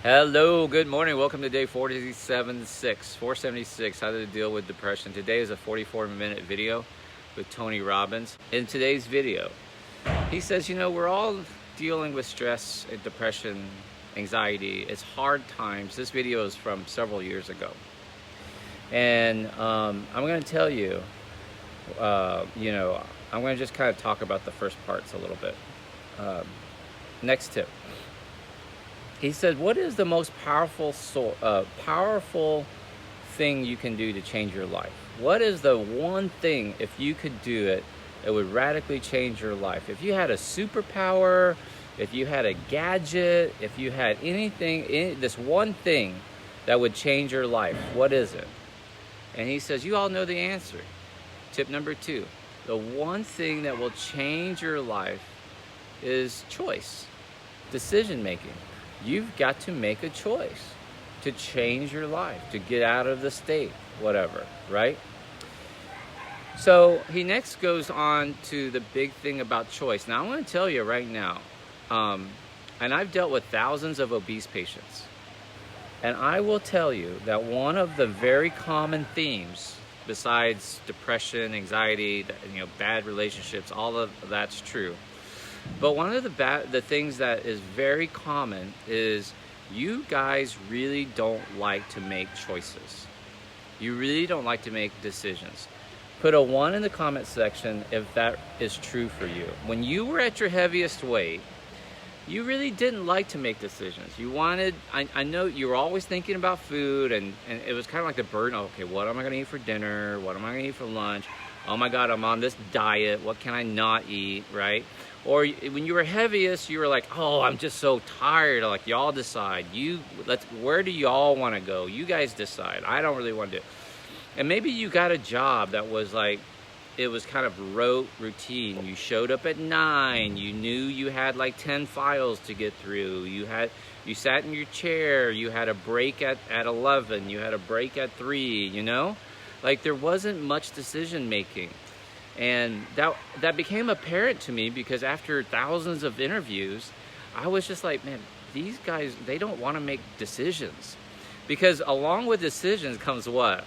Hello, good morning. Welcome to day 476, how to deal with depression. Today is a 44-minute video with Tony Robbins. In today's video, he says, we're all dealing with stress, depression, anxiety. It's hard times. This video is from several years ago. And I'm going to tell you, I'm going to just kind of talk about the first parts a little bit. Next tip. He said, what is the most powerful thing you can do to change your life? What is the one thing, if you could do it, it would radically change your life? If you had a superpower, if you had a gadget, if you had anything, this one thing that would change your life, what is it? And he says, you all know the answer. Tip number 2, the one thing that will change your life is choice, decision making. You've got to make a choice to change your life, to get out of the state, whatever, right? So he next goes on to the big thing about choice. Now, I want to tell you right now, and I've dealt with thousands of obese patients, and I will tell you that one of the very common themes, besides depression, anxiety, bad relationships, all of that's true. But one of the things that is very common is you guys really don't like to make choices. You really don't like to make decisions. Put a 1 in the comment section if that is true for you. When you were at your heaviest weight, you really didn't like to make decisions. You wanted, I know you were always thinking about food, and it was kind of like the burden. Okay, what am I going to eat for dinner? What am I going to eat for lunch? Oh my God, I'm on this diet. What can I not eat, right? Or when you were heaviest, you were like, oh, I'm just so tired. Like, y'all decide. Where do y'all want to go? You guys decide. I don't really want to do it. And maybe you got a job that was like, it was kind of routine. You showed up at 9. You knew you had like 10 files to get through. You sat in your chair. You had a break at 11. You had a break at 3, Like, there wasn't much decision making. And that became apparent to me because after thousands of interviews, I was just like, man, these guys, they don't want to make decisions. Because along with decisions comes what?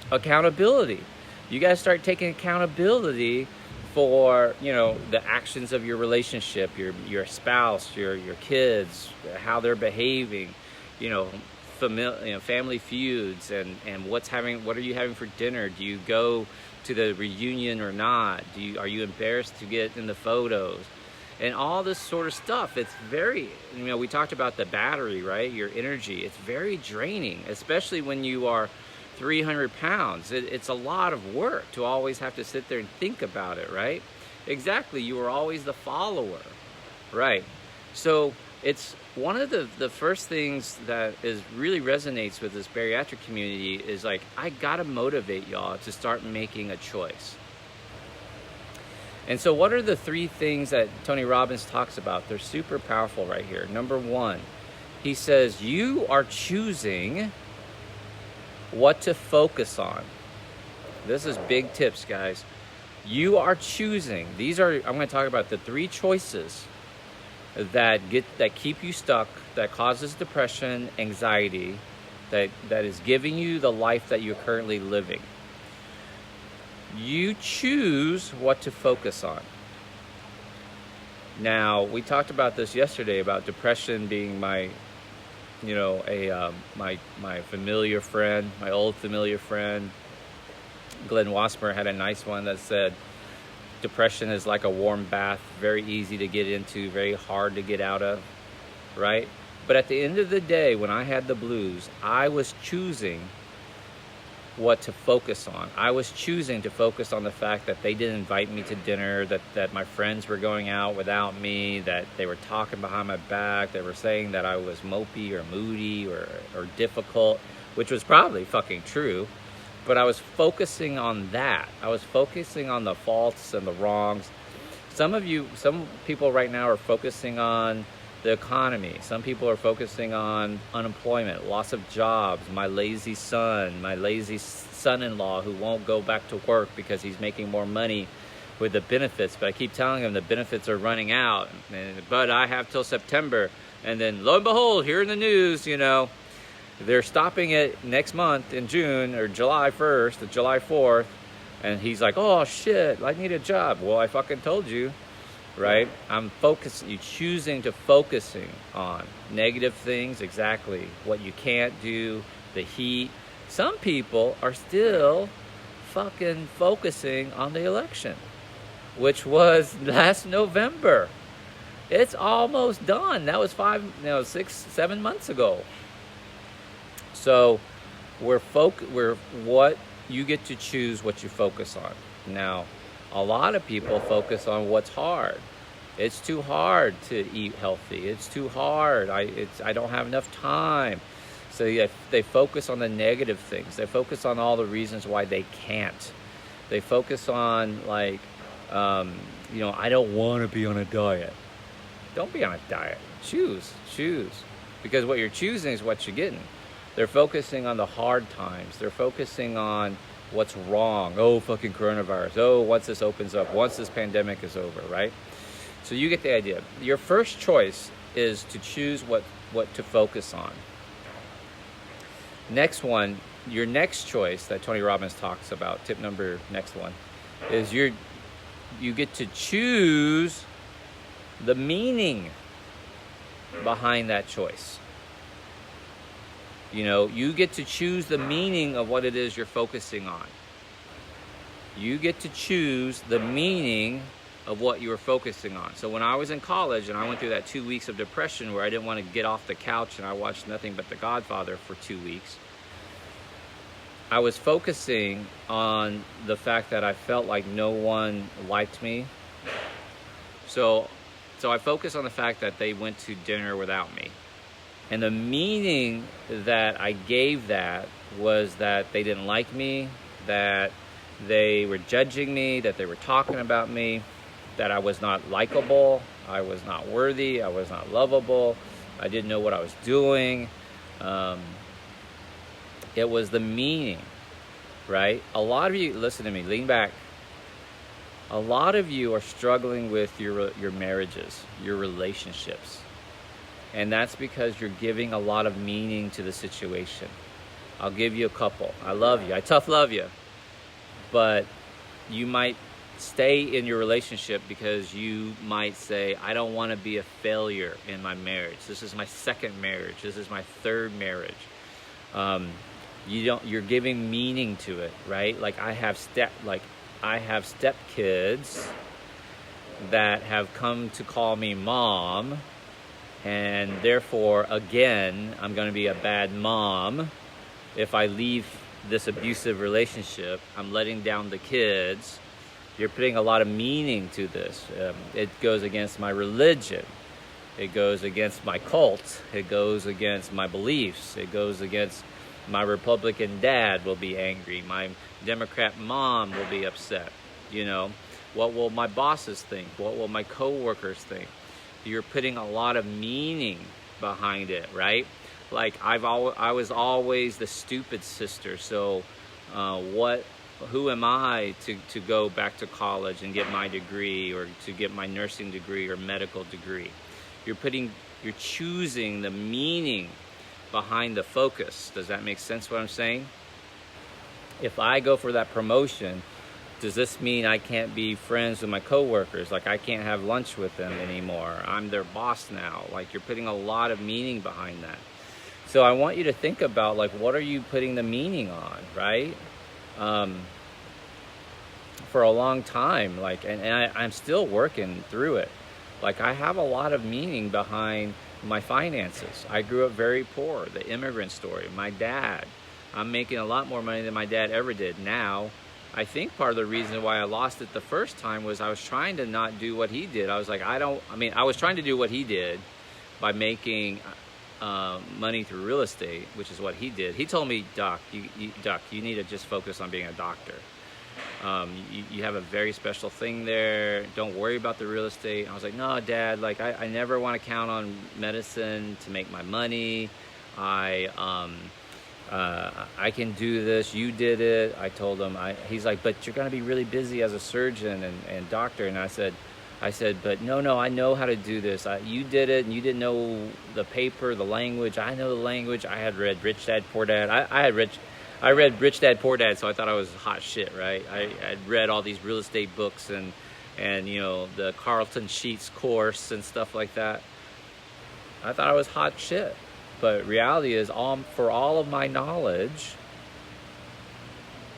Accountability. You guys start taking accountability for, the actions of your relationship, your spouse, your kids, how they're behaving, family feuds, and what are you having for dinner? Do you go to the reunion or not? Are you embarrassed to get in the photos? And all this sort of stuff. It's very, we talked about the battery, right? Your energy. It's very draining, especially when you are 300 pounds. It's a lot of work to always have to sit there and think about it, right? Exactly. You were always the follower, right? So it's one of the first things that really resonates with this bariatric community is like, I gotta motivate y'all to start making a choice. And so what are the 3 things that Tony Robbins talks about? They're super powerful right here. Number 1, he says, you are choosing what to focus on. This is big tips, guys. You are choosing. I'm going to talk about the 3 choices that keep you stuck, that causes depression, anxiety, that is giving you the life that you're currently living. You choose what to focus on. Now, we talked about this yesterday about depression being my familiar friend, my old familiar friend. Glenn Wasmer had a nice one that said, depression is like a warm bath, very easy to get into, very hard to get out of, right? But at the end of the day, when I had the blues, I was choosing what to focus on. I was choosing to focus on the fact that they didn't invite me to dinner, that my friends were going out without me, that they were talking behind my back, they were saying that I was mopey or moody or difficult, which was probably fucking true. But I was focusing on that. I was focusing on the faults and the wrongs. Some people right now are focusing on the economy. Some people are focusing on unemployment, loss of jobs, my lazy son-in-law who won't go back to work because he's making more money with the benefits. But I keep telling him the benefits are running out. But I have till September. And then lo and behold, here in the news, you know, they're stopping it next month in June or July 1st or July 4th. And he's like, oh shit, I need a job. Well, I fucking told you, right? I'm focusing, you choosing to focusing on negative things, exactly what you can't do, the heat. Some people are still fucking focusing on the election, which was last November. It's almost done. That was 6, 7 months ago. So we're what you get to choose what you focus on. Now, a lot of people focus on what's hard. It's too hard to eat healthy. It's too hard. I don't have enough time. So they focus on the negative things. They focus on all the reasons why they can't. They focus on like, you know, I don't want to be on a diet. Don't be on a diet. Choose. Because what you're choosing is what you're getting. They're focusing on the hard times. They're focusing on what's wrong. Oh, fucking coronavirus. Oh, once this opens up, once this pandemic is over, right? So you get the idea. Your first choice is to choose what to focus on. Next one, your next choice that Tony Robbins talks about, next one, is you get to choose the meaning behind that choice. You know, you get to choose the meaning of what it is you're focusing on. You get to choose the meaning of what you were focusing on. So when I was in college and I went through that 2 weeks of depression where I didn't want to get off the couch and I watched nothing but The Godfather for 2 weeks, I was focusing on the fact that I felt like no one liked me. So I focused on the fact that they went to dinner without me. And the meaning that I gave that was that they didn't like me, that they were judging me, that they were talking about me, that I was not likable, I was not worthy, I was not lovable, I didn't know what I was doing. It was the meaning, right? A lot of you, listen to me, lean back. A lot of you are struggling with your marriages, your relationships. And that's because you're giving a lot of meaning to the situation. I'll give you a couple. I love you. I tough love you. But you might stay in your relationship because you might say, I don't want to be a failure in my marriage. This is my second marriage. This is my third marriage. You're giving meaning to it, right? Like I have stepkids that have come to call me mom. And therefore, again, I'm going to be a bad mom if I leave this abusive relationship. I'm letting down the kids. You're putting a lot of meaning to this. It goes against my religion. It goes against my cult. It goes against my beliefs. It goes against my Republican dad will be angry. My Democrat mom will be upset. You know, what will my bosses think? What will my coworkers think? You're putting a lot of meaning behind it, right? Like I was always the stupid sister. So who am I to go back to college and get my degree or to get my nursing degree or medical degree? You're choosing the meaning behind the focus. Does that make sense what I'm saying? If I go for that promotion, does this mean I can't be friends with my coworkers? Like I can't have lunch with them anymore. I'm their boss now. Like you're putting a lot of meaning behind that. So I want you to think about like, what are you putting the meaning on, right? For a long time, like, and I'm still working through it. Like I have a lot of meaning behind my finances. I grew up very poor, the immigrant story. My dad, I'm making a lot more money than my dad ever did now. I think part of the reason why I lost it the first time was I was trying to not do what he did. I was like, I was trying to do what he did by making money through real estate, which is what he did. He told me, Duc, you need to just focus on being a doctor. You have a very special thing there. Don't worry about the real estate. And I was like, no, Dad, like I never want to count on medicine to make my money. I can do this. You did it. I told him. He's like, but you're going to be really busy as a surgeon and doctor. And I said, I said, but no, I know how to do this. You did it, and you didn't know the paper, the language. I know the language. I had read Rich Dad, Poor Dad. I read Rich Dad, Poor Dad, so I thought I was hot shit, right? I'd read all these real estate books and the Carlton Sheets course and stuff like that. I thought I was hot shit. But reality is, for all of my knowledge,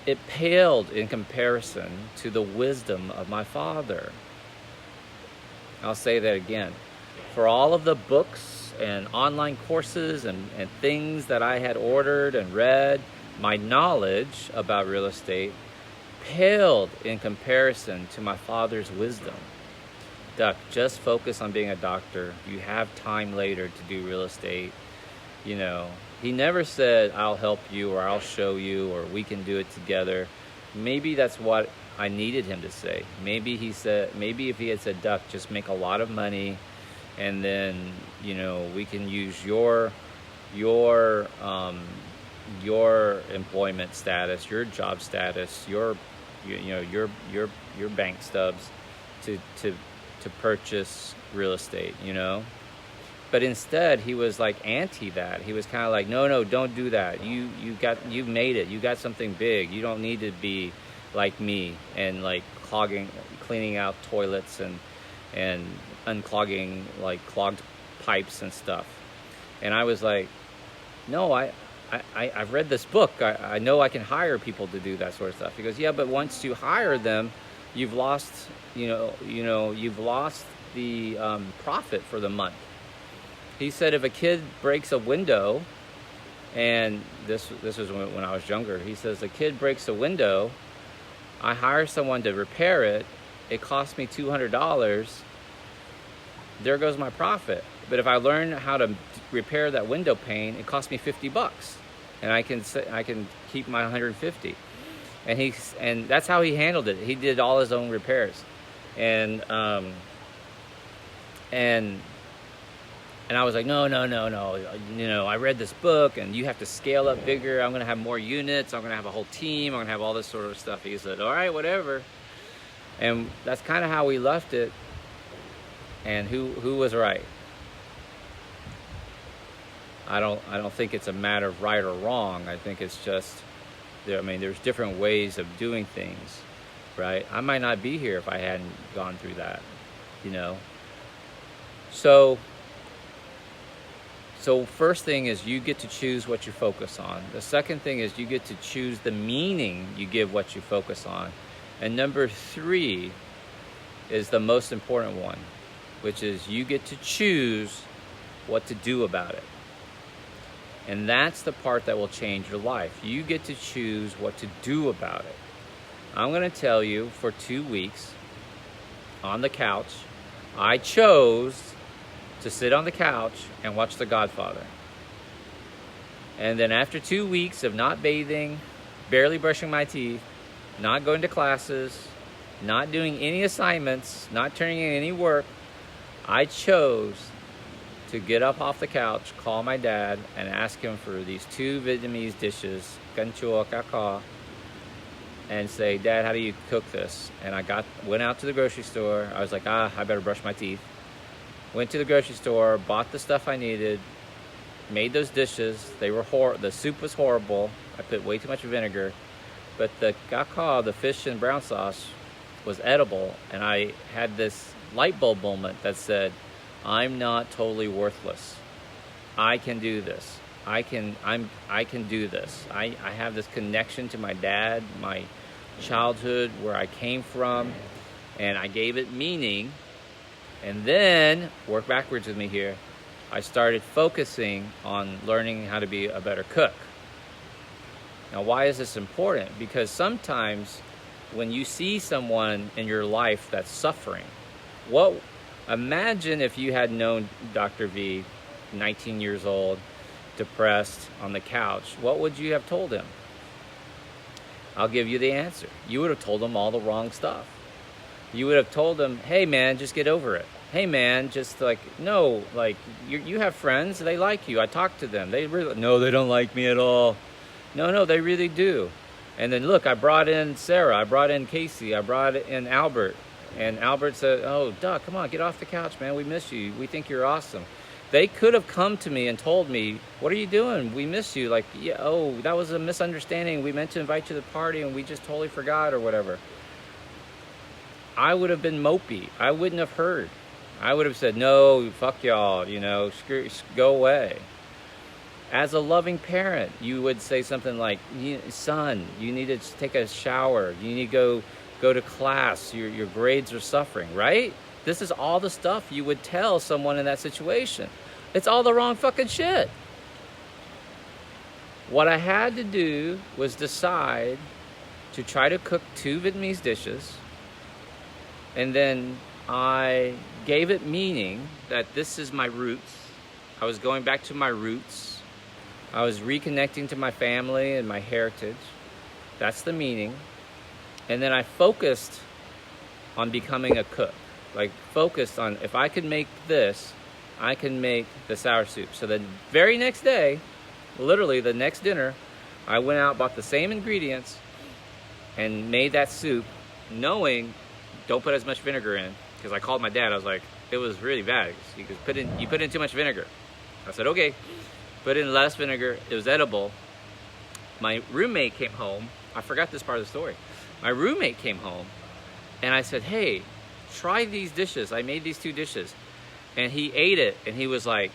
it paled in comparison to the wisdom of my father. I'll say that again. For all of the books and online courses and things that I had ordered and read, my knowledge about real estate paled in comparison to my father's wisdom. Duc, just focus on being a doctor. You have time later to do real estate. He never said, I'll help you or I'll show you or we can do it together. Maybe that's what I needed him to say. Maybe if he had said, Duc, just make a lot of money and then, we can use your employment status, your job status, your bank stubs to purchase real estate, But instead, he was like anti that. He was kind of like, no, don't do that. You've made it. You got something big. You don't need to be like me and like cleaning out toilets and unclogging like clogged pipes and stuff. And I was like, no, I've read this book. I know I can hire people to do that sort of stuff. He goes, yeah, but once you hire them, you've lost, you've lost the profit for the month. He said if a kid breaks a window, and this was when I was younger, he says a kid breaks a window, I hire someone to repair it, it costs me $200, there goes my profit. But if I learn how to repair that window pane, it costs me $50, and I can keep my 150. And that's how he handled it. He did all his own repairs, and I was like, no. I read this book, and you have to scale up bigger. I'm going to have more units. I'm going to have a whole team. I'm going to have all this sort of stuff. He said, all right, whatever. And that's kind of how we left it. And who was right? I don't think it's a matter of right or wrong. I think it's just, there's different ways of doing things, right? I might not be here if I hadn't gone through that, So first thing is you get to choose what you focus on. The second thing is you get to choose the meaning you give what you focus on. And number 3 is the most important one, which is you get to choose what to do about it. And that's the part that will change your life. You get to choose what to do about it. I'm going to tell you, for 2 weeks on the couch, I chose to sit on the couch and watch The Godfather. And then after 2 weeks of not bathing, barely brushing my teeth, not going to classes, not doing any assignments, not turning in any work, I chose to get up off the couch, call my dad, and ask him for these 2 Vietnamese dishes, canh chua cá kho, and say, Dad, how do you cook this? And I went out to the grocery store. I was like, I better brush my teeth. Went to the grocery store, bought the stuff I needed, made those dishes. The soup was horrible. I put way too much vinegar. But the cá kho, the fish and brown sauce, was edible. And I had this light bulb moment that said, I'm not totally worthless. I can do this. I can do this. I have this connection to my dad, my childhood, where I came from, and I gave it meaning. And then, work backwards with me here, I started focusing on learning how to be a better cook. Now, why is this important? Because sometimes when you see someone in your life that's suffering, imagine if you had known Dr. V, 19 years old, depressed, on the couch, what would you have told him? I'll give you the answer. You would have told him all the wrong stuff. You would have told them, hey man, just get over it. Hey man, just you have friends, they like you. I talked to them. No, they don't like me at all. No, they really do. And then look, I brought in Sarah, I brought in Casey, I brought in Albert. And Albert said, oh, Duck, come on, get off the couch, man. We miss you. We think you're awesome. They could have come to me and told me, what are you doing? We miss you. Like, yeah, oh, that was a misunderstanding. We meant to invite you to the party and we just totally forgot or whatever. I would have been mopey. I wouldn't have heard. I would have said, no, fuck y'all, you know, go away. As a loving parent, you would say something like, son, you need to take a shower. You need to go to class. Your grades are suffering, right? This is all the stuff you would tell someone in that situation. It's all the wrong fucking shit. What I had to do was decide to try to cook 2 Vietnamese dishes, and then I gave it meaning that this is my roots. I was going back to my roots. I was reconnecting to my family and my heritage. That's the meaning. And then I focused on becoming a cook. Like, focused on, if I could make this, I can make the sour soup. So the very next day, literally the next dinner, I went out, bought the same ingredients, and made that soup, knowing, don't put as much vinegar in. Because I called my dad, I was like, it was really bad. He goes, you put in too much vinegar. I said, okay, put in less vinegar. It was edible. My roommate came home. I forgot this part of the story. My roommate came home, and I said, hey, try these dishes. I made these 2 dishes. And he ate it, and he was like,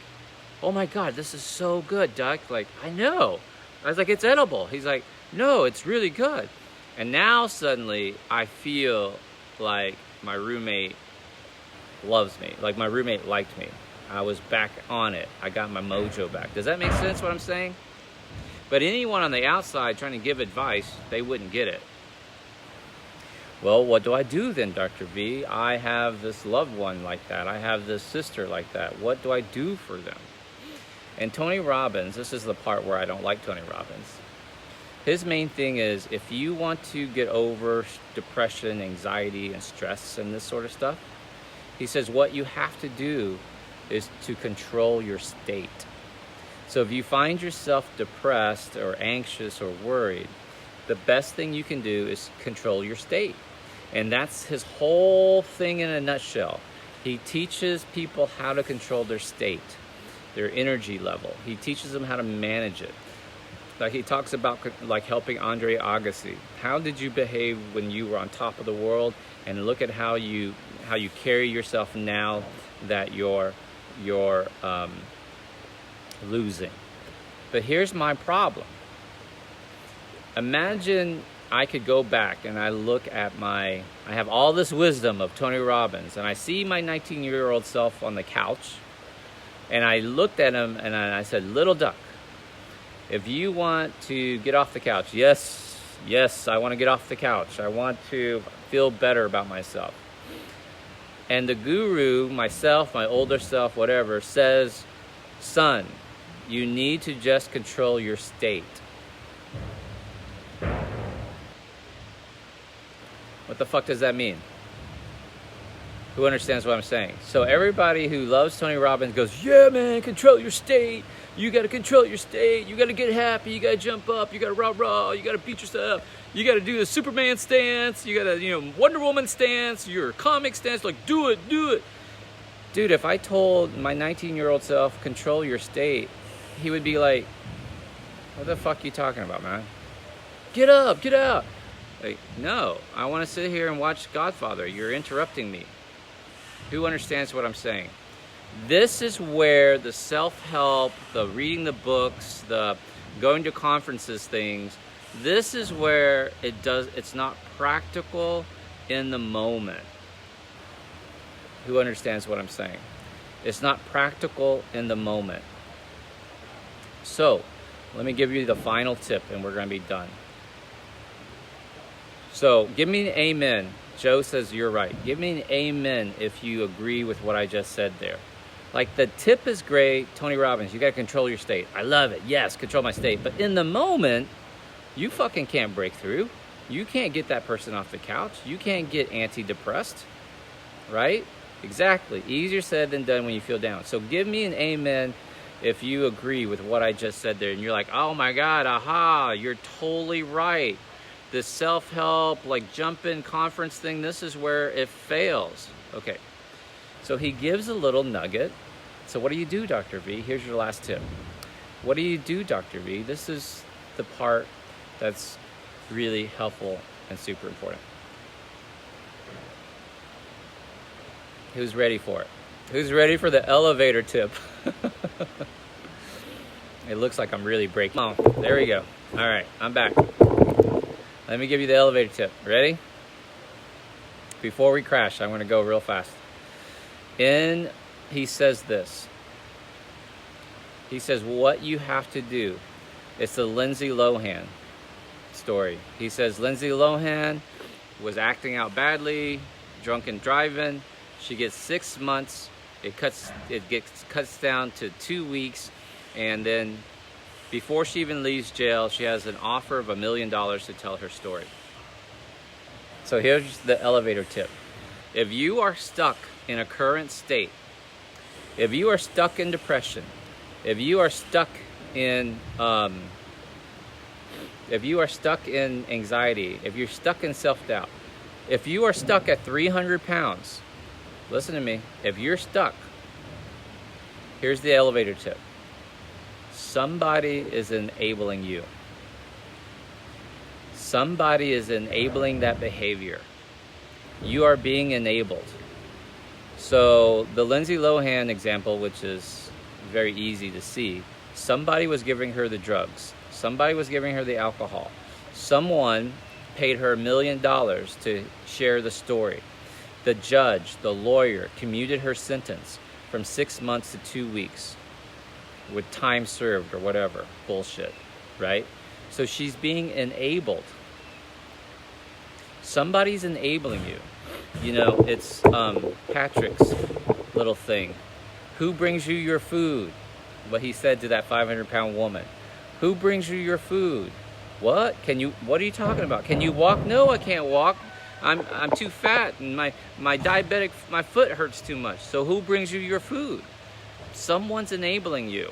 oh my God, this is so good, Duck. Like, I know. I was like, it's edible. He's like, no, it's really good. And now suddenly I feel like my roommate loves me. Like my roommate liked me. I was back on it. I got my mojo back. Does that make sense what I'm saying? But anyone on the outside trying to give advice, they wouldn't get it. Well, what do I do then, Dr. V? I have this loved one like that. I have this sister like that. What do I do for them? And Tony Robbins, this is the part where I don't like Tony Robbins. His main thing is, if you want to get over depression, anxiety, and stress and this sort of stuff, he says what you have to do is to control your state. So if you find yourself depressed or anxious or worried, the best thing you can do is control your state. And that's his whole thing in a nutshell. He teaches people how to control their state, their energy level. He teaches them how to manage it. Like he talks about like helping Andre Agassi. How did you behave when you were on top of the world? And look at how you carry yourself now that you're losing. But here's my problem. Imagine I could go back and I look at I have all this wisdom of Tony Robbins, and I see my 19-year-old self on the couch, and I looked at him and I said, little Duck, if you want to get off the couch, yes, I want to get off the couch. I want to feel better about myself. And the guru, myself, my older self, whatever, says, son, you need to just control your state. What the fuck does that mean? Who understands what I'm saying? So everybody who loves Tony Robbins goes, yeah, man, control your state. You got to control your state. You got to get happy. You got to jump up. You got to rah-rah. You got to beat yourself. You got to do the Superman stance. You got to, Wonder Woman stance, your comic stance. Like, do it. Dude, if I told my 19-year-old self, control your state, he would be like, what the fuck are you talking about, man? Get up, get out. Like, no, I want to sit here and watch Godfather. You're interrupting me. Who understands what I'm saying? This is where the self-help, the reading the books, the going to conferences things, this is where it's not practical in the moment. Who understands what I'm saying? It's not practical in the moment. So, let me give you the final tip and we're going to be done. So, give me an amen. Joe says you're right. Give me an amen if you agree with what I just said there. Like, the tip is great. Tony Robbins, you got to control your state. I love it. Yes, control my state. But in the moment, you fucking can't break through. You can't get that person off the couch. You can't get antidepressed. Right? Exactly. Easier said than done when you feel down. So give me an amen if you agree with what I just said there. And you're like, oh my God, aha, you're totally right. this self-help, like jump-in conference thing, this is where it fails. Okay, so he gives a little nugget. So what do you do, Dr. V? Here's your last tip. What do you do, Dr. V? This is the part that's really helpful and super important. Who's ready for it? Who's ready for the elevator tip? It looks like I'm really breaking. Oh, there we go. All right, I'm back. Let me give you the elevator tip. Ready? Before we crash, I'm going to go real fast. He says this. He says what you have to do. It's the Lindsay Lohan story. He says Lindsay Lohan was acting out badly, drunken driving. She gets 6 months. It cuts down to 2 weeks, and then before she even leaves jail, she has an offer of $1 million to tell her story. So here's the elevator tip. If you are stuck in a current state, if you are stuck in depression, if you are stuck in anxiety, if you're stuck in self-doubt, if you are stuck at 300 pounds, listen to me, if you're stuck, here's the elevator tip. Somebody is enabling you. Somebody is enabling that behavior. You are being enabled. So the Lindsay Lohan example, which is very easy to see, somebody was giving her the drugs. Somebody was giving her the alcohol. Someone paid her $1 million to share the story. The judge, the lawyer, commuted her sentence from 6 months to 2 weeks with time served or whatever bullshit, right? So she's being enabled. Somebody's enabling you. You know, it's Patrick's little thing. Who brings you your food? What he said to that 500-pound woman. Who brings you your food? What? What are you talking about? Can you walk? No, I can't walk. I'm too fat and my foot hurts too much. So who brings you your food? Someone's enabling you.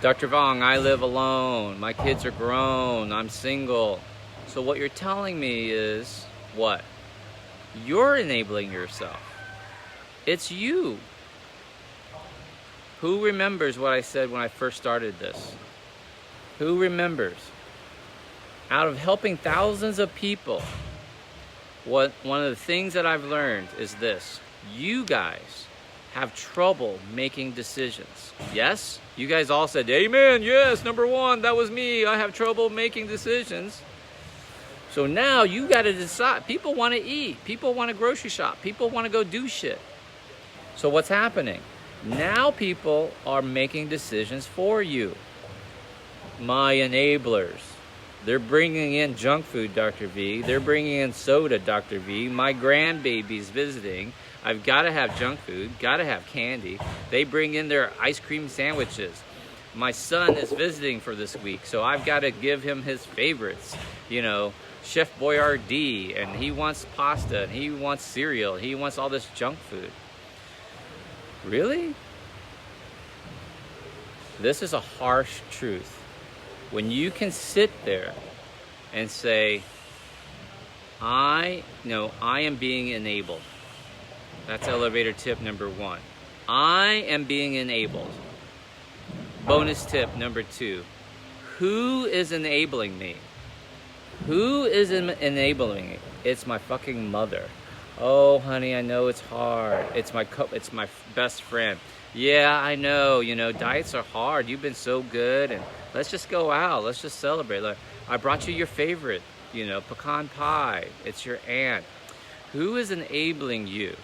Dr. Vuong, I live alone. My kids are grown. I'm single. So what you're telling me is what? You're enabling yourself. It's you. Who remembers what I said when I first started this? Who remembers? Out of helping thousands of people, one of the things that I've learned is this. You guys have trouble making decisions. Yes? You guys all said, amen, yes, number one, that was me. I have trouble making decisions. So now you got to decide. People want to eat. People want to grocery shop. People want to go do shit. So what's happening? Now people are making decisions for you. My enablers. They're bringing in junk food, Dr. V. They're bringing in soda, Dr. V. My grandbaby's visiting. I've got to have junk food, got to have candy. They bring in their ice cream sandwiches. My son is visiting for this week, so I've got to give him his favorites. You know, Chef Boyardee, and he wants pasta, and he wants cereal. He wants all this junk food. Really? This is a harsh truth. When you can sit there and say, I am being enabled. That's elevator tip number one. I am being enabled. Bonus tip number 2. Who is enabling me? Who is enabling me? It's my fucking mother. Oh, honey, I know it's hard. It's my best friend. Yeah, I know. You know, diets are hard. You've been so good, and let's just go out. Let's just celebrate. Like, I brought you your favorite, pecan pie. It's your aunt. Who is enabling you?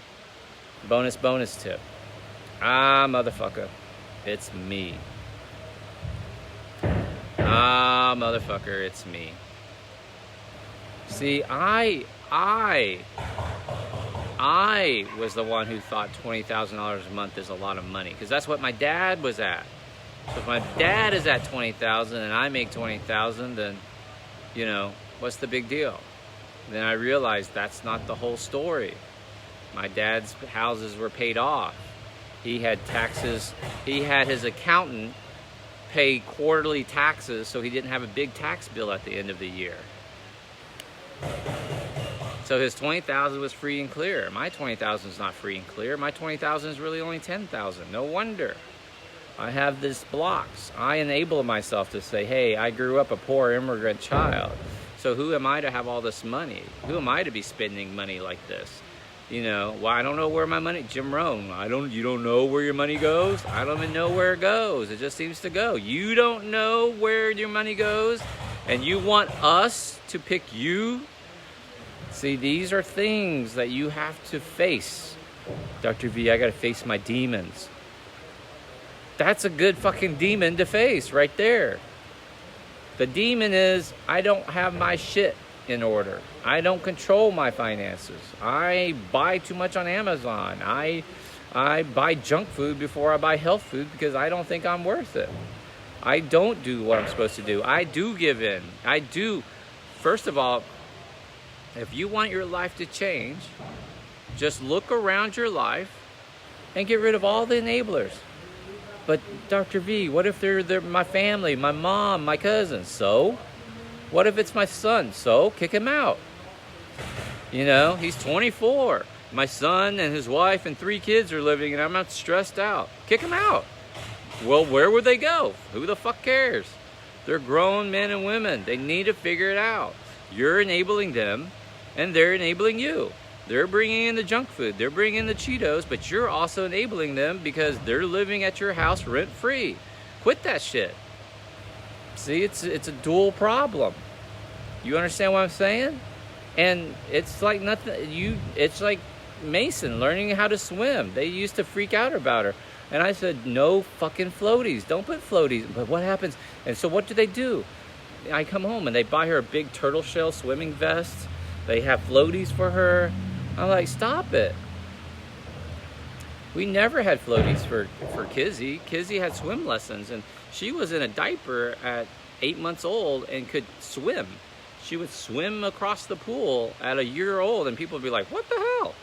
Bonus tip. Motherfucker. It's me. Motherfucker, it's me. See, I was the one who thought $20,000 a month is a lot of money, because that's what my dad was at. So if my dad is at $20,000 and I make $20,000, then, what's the big deal? Then I realized that's not the whole story. My dad's houses were paid off. He had taxes. He had his accountant pay quarterly taxes so he didn't have a big tax bill at the end of the year. So his 20,000 was free and clear. My 20,000 is not free and clear. My 20,000 is really only 10,000. No wonder. I have these blocks. I enable myself to say, hey, I grew up a poor immigrant child. So who am I to have all this money? Who am I to be spending money like this? You know, well, I don't know where my money, Jim Rohn, you don't know where your money goes? I don't even know where it goes. It just seems to go. You don't know where your money goes, and you want us to pick you? See, these are things that you have to face. Dr. V, I gotta face my demons. That's a good fucking demon to face right there. The demon is, I don't have my shit in order. I don't control my finances. I buy too much on Amazon. I buy junk food before I buy health food because I don't think I'm worth it. I don't do what I'm supposed to do. I do give in. I do. First of all, if you want your life to change, just look around your life and get rid of all the enablers. But Dr. V, what if they're my family, my mom, my cousins? So? What if it's my son? So? Kick him out. You know, he's 24. My son and his wife and 3 kids are living, and I'm not stressed out. Kick him out. Well, where would they go? Who the fuck cares? They're grown men and women. They need to figure it out. You're enabling them, and they're enabling you. They're bringing in the junk food. They're bringing in the Cheetos, but you're also enabling them because they're living at your house rent-free. Quit that shit. See, it's a dual problem. You understand what I'm saying? And it's like nothing. It's like Mason learning how to swim. They used to freak out about her. And I said, no fucking floaties. Don't put floaties. But what happens? And so what do? I come home and they buy her a big turtle shell swimming vest. They have floaties for her. I'm like, stop it. We never had floaties for Kizzy. Kizzy had swim lessons, and she was in a diaper at 8 months old and could swim. She would swim across the pool at a year old, and people would be like, what the hell?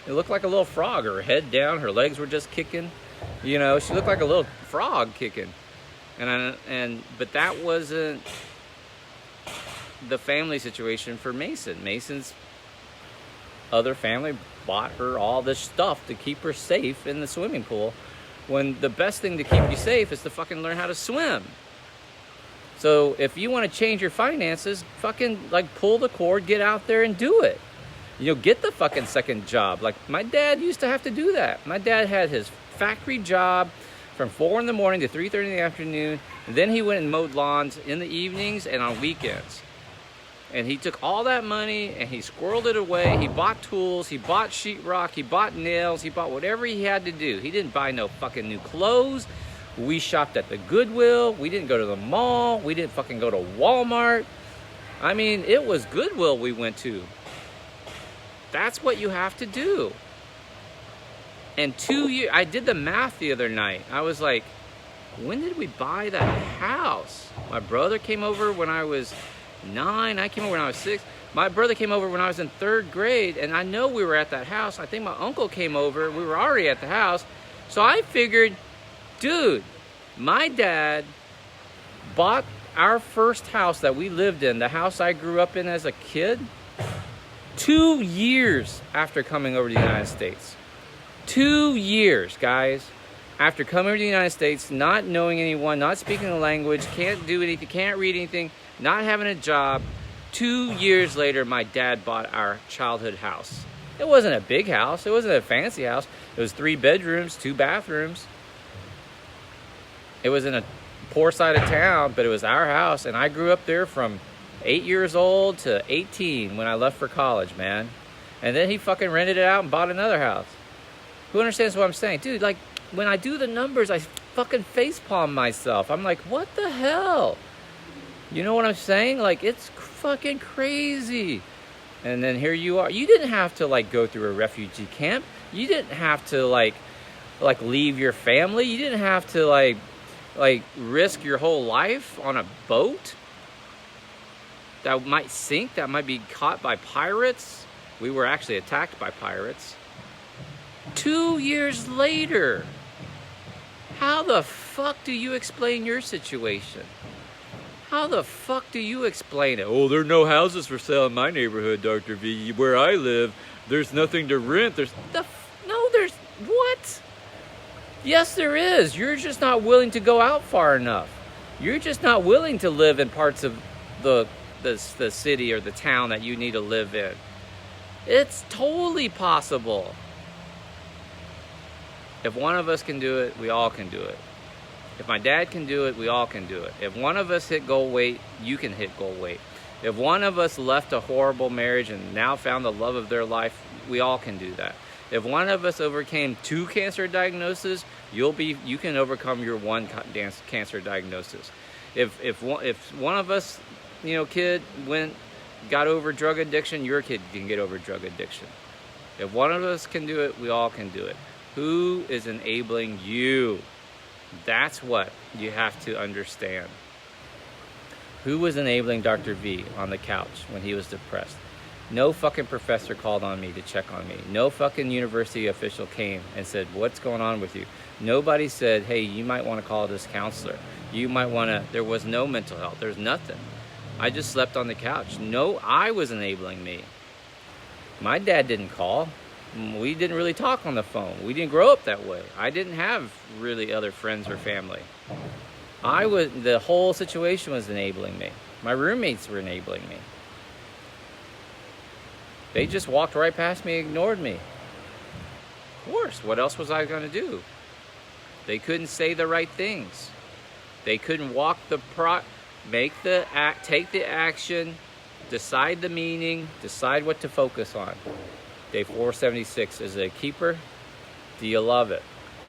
It looked like a little frog. Her head down, her legs were just kicking. You know, she looked like a little frog kicking. But that wasn't the family situation for Mason. Mason's other family bought her all this stuff to keep her safe in the swimming pool, when the best thing to keep you safe is to fucking learn how to swim. So if you want to change your finances, fucking like pull the cord, get out there and do it. You know, get the fucking second job. Like my dad used to have to do that. My dad had his factory job from 4 in the morning to 3:30 in the afternoon. And then he went and mowed lawns in the evenings and on weekends. And he took all that money and he squirreled it away. He bought tools, he bought sheetrock, he bought nails, he bought whatever he had to do. He didn't buy no fucking new clothes. We shopped at the Goodwill. We didn't go to the mall. We didn't fucking go to Walmart. I mean, it was Goodwill we went to. That's what you have to do. And 2 years, I did the math the other night. I was like, when did we buy that house? My brother came over when I was 9. I came over when I was 6. My brother came over when I was in 3rd grade, and I know we were at that house. I think my uncle came over. We were already at the house. So I figured, dude, my dad bought our first house that we lived in, the house I grew up in as a kid, 2 years after coming over to the United States. 2 years, guys, after coming over to the United States, not knowing anyone, not speaking the language, can't do anything, can't read anything, not having a job. 2 years later, my dad bought our childhood house. It wasn't a big house. It wasn't a fancy house. It was 3 bedrooms, 2 bathrooms. It was in a poor side of town, but it was our house. And I grew up there from 8 years old to 18 when I left for college, man. And then he fucking rented it out and bought another house. Who understands what I'm saying? Dude, like, when I do the numbers, I fucking facepalm myself. I'm like, what the hell? You know what I'm saying? Like, it's fucking crazy. And then here you are. You didn't have to, like, go through a refugee camp. You didn't have to, like leave your family. You didn't have to, like risk your whole life on a boat that might sink, that might be caught by pirates. We were actually attacked by pirates. 2 years later. How the fuck do you explain your situation? How the fuck do you explain it? Oh, there are no houses for sale in my neighborhood, Dr. V. Where I live, there's nothing to rent. No, there's what? Yes, there is. You're just not willing to go out far enough. You're just not willing to live in parts of the city or the town that you need to live in. It's totally possible. If one of us can do it, we all can do it. If my dad can do it, we all can do it. If one of us hit goal weight, you can hit goal weight. If one of us left a horrible marriage and now found the love of their life, we all can do that. If one of us overcame 2 cancer diagnoses, you can overcome your 1 cancer diagnosis. If one of us, kid got over drug addiction, your kid can get over drug addiction. If one of us can do it, we all can do it. Who is enabling you? That's what you have to understand. Who was enabling Dr. V on the couch when he was depressed? No fucking professor called on me to check on me. No fucking university official came and said, what's going on with you? Nobody said, hey, you might want to call this counselor. You might want to, there was no mental health. There's nothing. I just slept on the couch. No, I was enabling me. My dad didn't call. We didn't really talk on the phone. We didn't grow up that way. I didn't have really other friends or family. The whole situation was enabling me. My roommates were enabling me. They just walked right past me, ignored me. Of course, what else was I going to do? They couldn't say the right things. They couldn't take the action, decide the meaning, decide what to focus on. Day 476, is it a keeper? Do you love it?